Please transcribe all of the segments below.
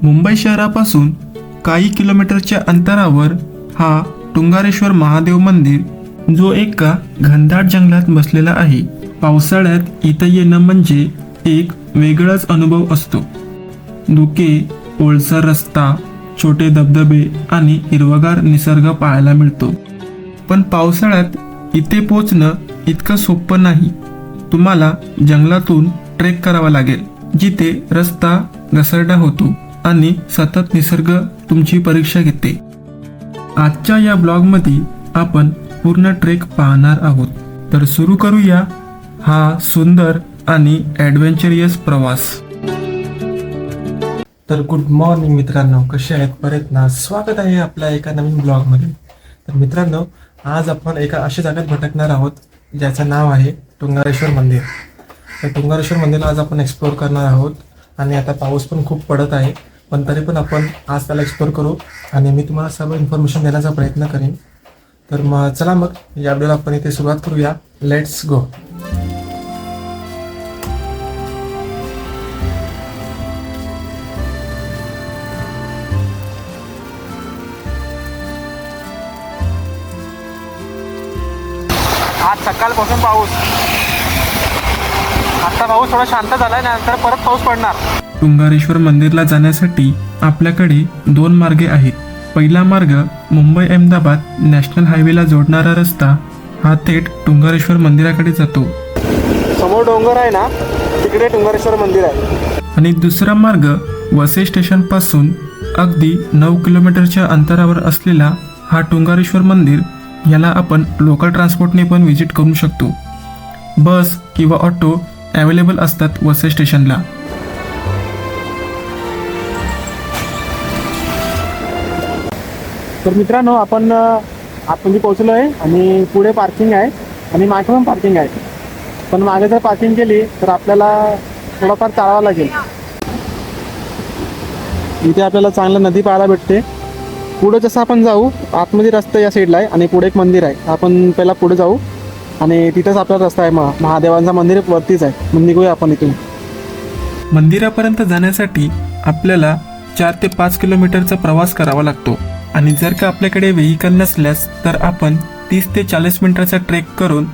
मुंबई शहरापासून काही किलोमीटरच्या अंतरावर हा तुंगारेश्वर महादेव मंदिर जो एका घनदाट जंगलात बसलेला आहे. पावसाळ्यात इथं येणं म्हणजे एक वेगळाच अनुभव असतो. धुके, ओलसर रस्ता, छोटे धबधबे आणि हिरवगार निसर्ग पाहायला मिळतो. पण पावसाळ्यात इथे पोचणं इतकं सोपं नाही. तुम्हाला जंगलातून ट्रेक करावा लागेल, जिथे रस्ता घसरडा होतो आणि सतत निसर्ग तुमची परीक्षा घेते. आजच्या या ब्लॉगमध्ये आपण पूर्ण ट्रेक पाहणार आहोत. तर सुरू करूया हा सुंदर आणि ॲडव्हेंचरियस प्रवास. तर गुड मॉर्निंग मित्रांनो, कसे आहेत? बरेच ना? स्वागत आहे आपल्या एका नवीन ब्लॉगमध्ये. तर मित्रांनो, आज आपण एका अशा जागेत भटकणार आहोत ज्याचं नाव आहे तुंगारेश्वर मंदिर. तर तुंगारेश्वर मंदिरला आज आपण एक्सप्लोअर करणार आहोत. आणि आता पाऊस पण खूप पडत आहे, पण तरी पण आपण आज त्याला एक्सप्लोअर करू आणि मी तुम्हाला सर्व इन्फॉर्मेशन देण्याचा प्रयत्न करेन. तर मग चला, मग या व्हिडिओला आपण इथे सुरुवात करूया. Let's go. आज सकाळपासून पाऊस, आता पाऊस थोडा शांत झालाय, नंतर परत पाऊस पडणार. तुंगारेश्वर मंदिरला जाण्यासाठी आपल्याकडे 2 मार्ग आहेत. पहिला मार्ग मुंबई अहमदाबाद नॅशनल हायवेला जोडणारा रस्ता हा थेट तुंगारेश्वर मंदिराकडे जातो. समोर डोंगर आहे ना, तिकडे तुंगारेश्वर मंदिर आहे. आणि दुसरा मार्ग वसई स्टेशन पासून अगदी 9 किलोमीटरच्या अंतरावर असलेला हा तुंगारेश्वर मंदिर, याला आपण लोकल ट्रान्सपोर्टने पण व्हिजिट करू शकतो. बस किंवा ऑटो अवेलेबल असतात वसई स्टेशनला. तर मित्रांनो, आपण आतमध्ये पोहोचलो आहे आणि पुढे पार्किंग आहे आणि मागे पण पार्किंग आहे. पण मागे जर पार्किंग केली तर आपल्याला थोडंफार चालावं लागेल. इथे आपल्याला चांगलं नदी पाहायला भेटते. पुढे जसं आपण जाऊ, आतमध्ये रस्ता या साईडला आहे आणि पुढे एक मंदिर आहे. आपण पहिला पुढे जाऊ आणि तिथंच आपला रस्ता आहे. महादेवांचा मंदिर वरतीच आहे. मग निघूया आपण इथून. मंदिरापर्यंत जाण्यासाठी आपल्याला 4 ते 5 किलोमीटरचा प्रवास करावा लागतो. आणि जर का आपल्याकडे व्हेकल नसल्यास तर आपण 30 ते 40 मिनिटाचा ट्रेक करून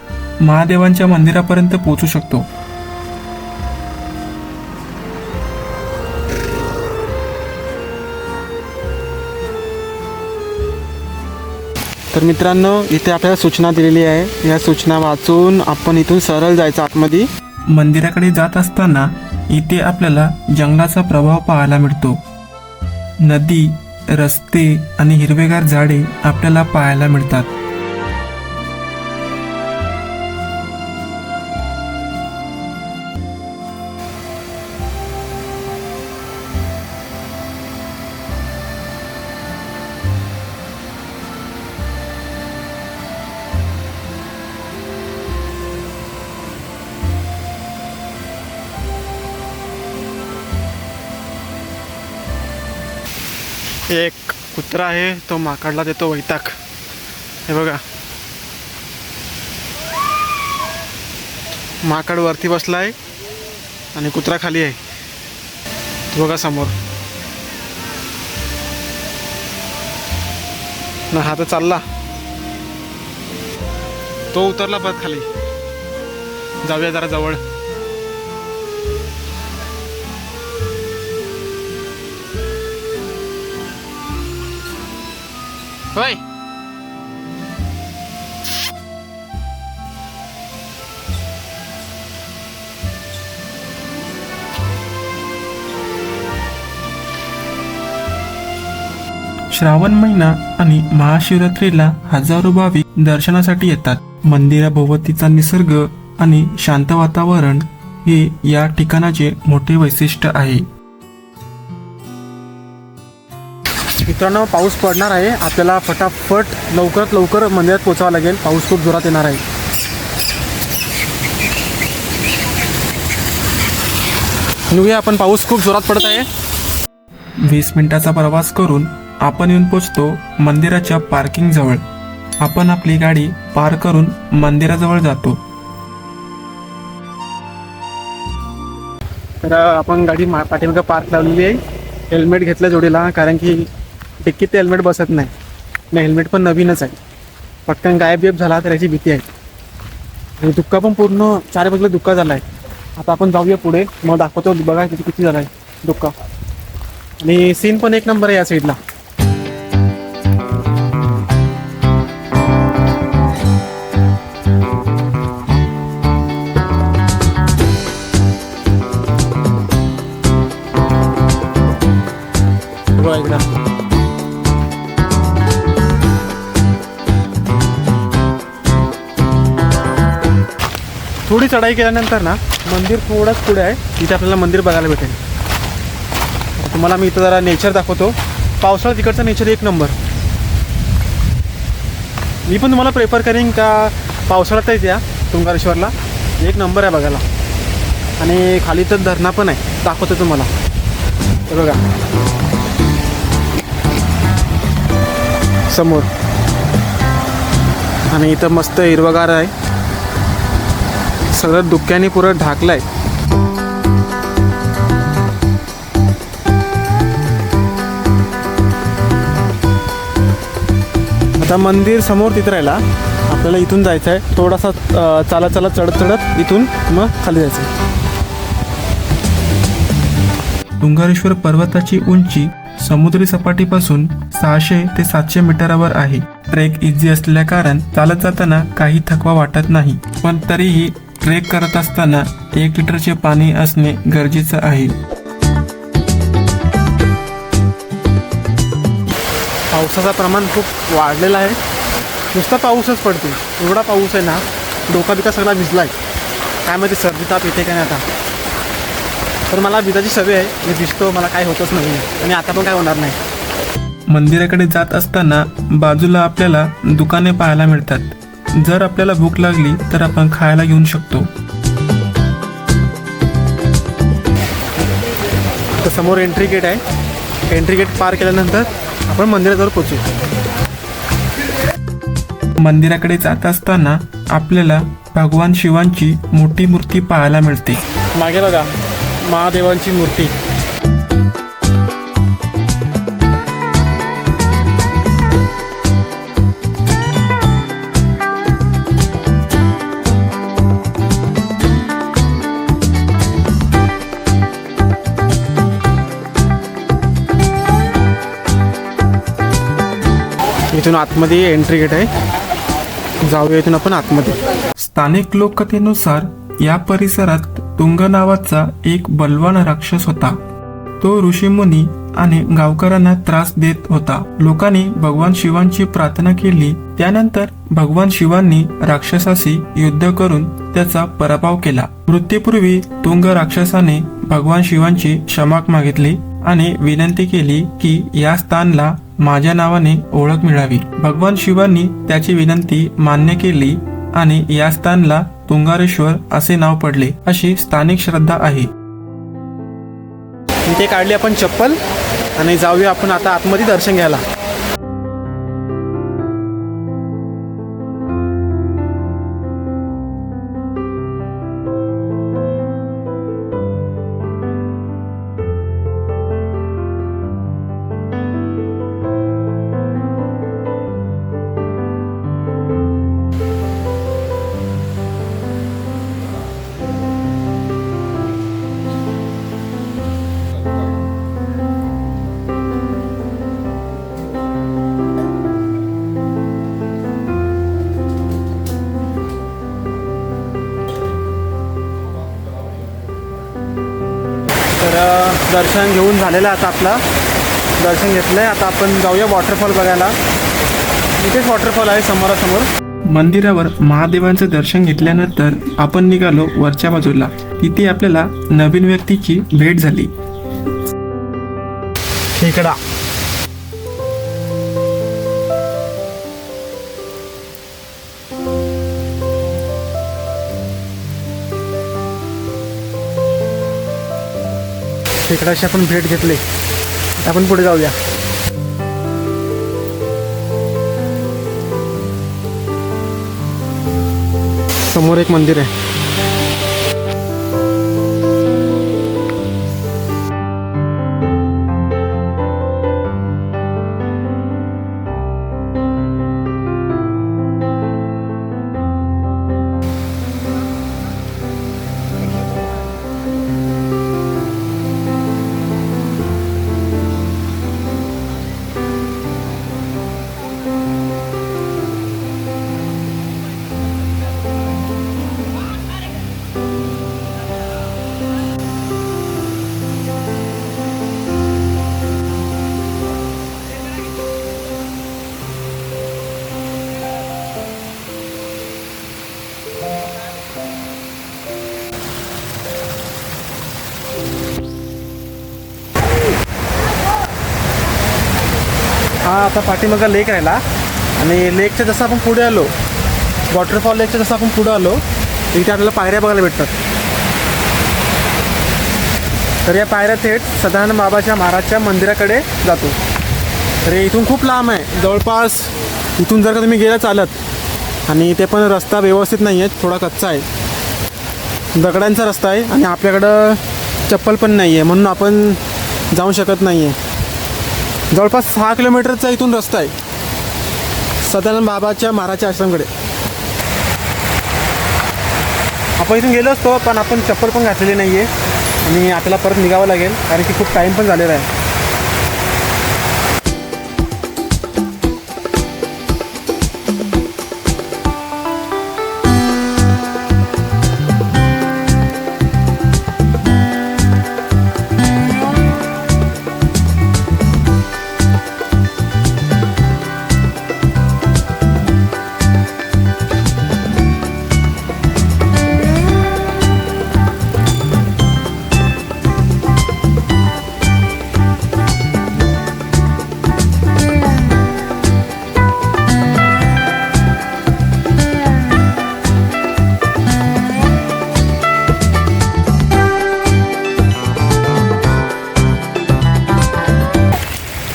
महादेवांच्या मंदिरापर्यंत पोहोचू शकतो. तर मित्रांनो, इथे आपल्याला सूचना दिलेली आहे. या सूचना वाचून आपण इथून सरळ जायचं आतमध्ये. मंदिराकडे जात असताना इथे आपल्याला जंगलाचा प्रभाव पाहायला मिळतो. नदी, रस्ते आणि हिरवेगार झाडे आपल्याला पाहायला मिळतात. एक कुत्रा आहे, तो माकडला देतो वैताग. हे बघा, माकड वरती बसलाय आणि कुत्रा खाली आहे. तो बघा समोर ना, हा तर चालला, तो उतरला परत खाली. जाऊया जरा जवळ. होय, श्रावण महिना आणि महाशिवरात्रीला हजारो भाविक दर्शनासाठी येतात. मंदिराभोवतीचा निसर्ग आणि शांत वातावरण हे या ठिकाणाचे मोठे वैशिष्ट्य आहे. मित्रांनो, पाऊस पडणार आहे. आपल्याला फटाफट लवकरात लवकर मंदिरात पोचावं लागेल. पाऊस खूप जोरात येणार आहे. निघूया आपण. पाऊस खूप जोरात पडत आहे. 20 मिनिटाचा प्रवास करून आपण येऊन पोचतो मंदिराच्या पार्किंग जवळ. आपण आपली गाडी पार्क करून मंदिराजवळ जातो. तर आपण गाडी पाठीमागे पार्क लावलेली आहे हेल्मेट घेतलं जोडीला, कारण की डिक्कीत ते हेल्मेट बसत नाही आणि हेल्मेट पण नवीनच आहे. पटकन गायब बियब झाला तर याची भीती आहे. आणि धुक्का पण पूर्ण चार बाजूला धुक्का झाला आहे. आता आपण जाऊया पुढे, मग दाखवतो बघा किती झाला आहे धुक्का. आणि सीन पण एक नंबर आहे या साईडला. बघा एकदा थोडी चढाई केल्यानंतर ना मंदिर थोडंच पुढे आहे, तिथे आपल्याला मंदिर बघायला भेटेल. तुम्हाला मी इथं जरा नेचर दाखवतो. पावसाळ्यात तिकडचं नेचर एक नंबर. मी पण तुम्हाला प्रेफर करेन का पावसाळ्यातच या तुंगारेश्वरला, एक नंबर आहे बघायला. आणि खाली तर धरणा पण आहे, दाखवतो तुम्हाला. हे बघा समोर, आणि इथं मस्त हिरवगार आहे, सगळं धुक्याने पुरं ढाकलं आहे. आता मंदिर समोर तिथं राहिला, आपल्याला इथून जायचं आहे. थोडासा चालत चढत इथून मग खाली जायचं आहे. तुंगारेश्वर पर्वताची उंची समुद्री सपाटीपासून 600 ते 700 मीटरावर आहे. ट्रेक इझी असलेल्या कारण चालत जाताना काही थकवा वाटत नाही, पण तरीही ट्रेक करत असताना 1 लिटरचे पाणी असणे गरजेचं आहे. पावसाचं प्रमाण खूप वाढलेलं आहे. नुसता पाऊसच पडतो, एवढा पाऊस आहे ना, डोका बिका सगळा भिजला आहे. काय माहिती सर्दी ताप येते का नाही आता. तर मला भिजाची सवय आहे, मी भिजतो, मला काय होतच नाही आणि आता पण काय होणार नाही. मंदिराकडे जात असताना बाजूला आपल्याला दुकाने पाहायला मिळतात. जर आपल्याला भूक लागली तर आपण खायला घेऊन शकतो. तर समोर एंट्री गेट आहे. एंट्री गेट पार केल्यानंतर आपण मंदिराजवळ पोचू. मंदिराकडे जात असताना आपल्याला भगवान शिवांची मोठी मूर्ती पाहायला मिळते. मागे बघा महादेवांची मूर्ती. इथून आतमध्ये एंट्री गेट आहे, जाऊया इथून आपण आतमध्ये. स्थानिक लोककथेनुसार या परिसरात तुंग नावाचा एक बलवान राक्षस होता. तो ऋषीमुनी आणि गावकऱ्यांना त्रास देत होता. लोकांनी भगवान शिवांची प्रार्थना केली. त्यानंतर भगवान शिवांनी राक्षसाशी युद्ध करून त्याचा पराभव केला. मृत्यूपूर्वी तुंग राक्षसाने भगवान शिवांची क्षमा मागितली आणि विनंती केली की या स्थानला माझ्या नावाने ओळख मिळावी. भगवान शिवांनी त्याची विनंती मान्य केली आणि या स्थानला तुंगारेश्वर असे नाव पडले, अशी स्थानिक श्रद्धा आहे. इथे काढली आपण चप्पल आणि जाऊया आपण आता आतमध्ये दर्शन घ्यायला. तर दर्शन घेऊन झालेलं आहे. आता आपला दर्शन घेतलं आहे. आता आपण जाऊया वॉटरफॉल बघायला. इथेच वॉटरफॉल आहे समोरासमोर. मंदिरावर महादेवांचं दर्शन घेतल्यानंतर आपण निघालो वरच्या बाजूला. तिथे आपल्याला नवीन व्यक्तीची भेट झाली. खेकडा. खेकडाशी आपण भेट घेतली. आपण पुढे जाऊया. समोर एक मंदिर आहे. हा आता पाठीमागं लेक राहिला आणि लेकच्या जसं आपण पुढे आलो वॉटरफॉल लेकच्या जसं आपण पुढे आलो इथे आपल्याला पायऱ्या बघायला भेटतात. तर या पायऱ्या थेट सदानंद बाबाच्या महाराजच्या मंदिराकडे जातो. तर हे इथून खूप लांब आहे, जवळपास इथून जर का तुम्ही गेला चालत आणि ते पण रस्ता व्यवस्थित नाही आहे, थोडा कच्चा आहे, दगडांचा रस्ता आहे आणि आपल्याकडं चप्पल पण नाही आहे म्हणून आपण जाऊ शकत नाही आहे. जवळपास 6 किलोमीटरचा इथून रस्ता आहे सदानंद बाबाच्या महाराजच्या आश्रमकडे. आपण इथून गेलो असतो पण आपण चप्पल पण घातलेली नाही आहे आणि आपल्याला परत निघावं लागेल कारण की खूप टाईम पण झालेला आहे.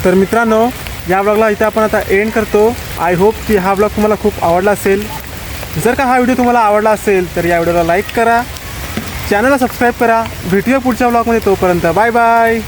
तर मित्रांनो या ब्लॉगला इथे आपण आता एंड करतो. आय होप की हा ब्लॉग तुम्हाला खूप आवडला असेल. जर का हा व्हिडिओ तुम्हाला आवडला असेल तर या व्हिडिओला लाईक करा, चॅनलला सबस्क्राईब करा. भेटूया पुढच्या ब्लॉगमध्ये, तोपर्यंत बाय बाय.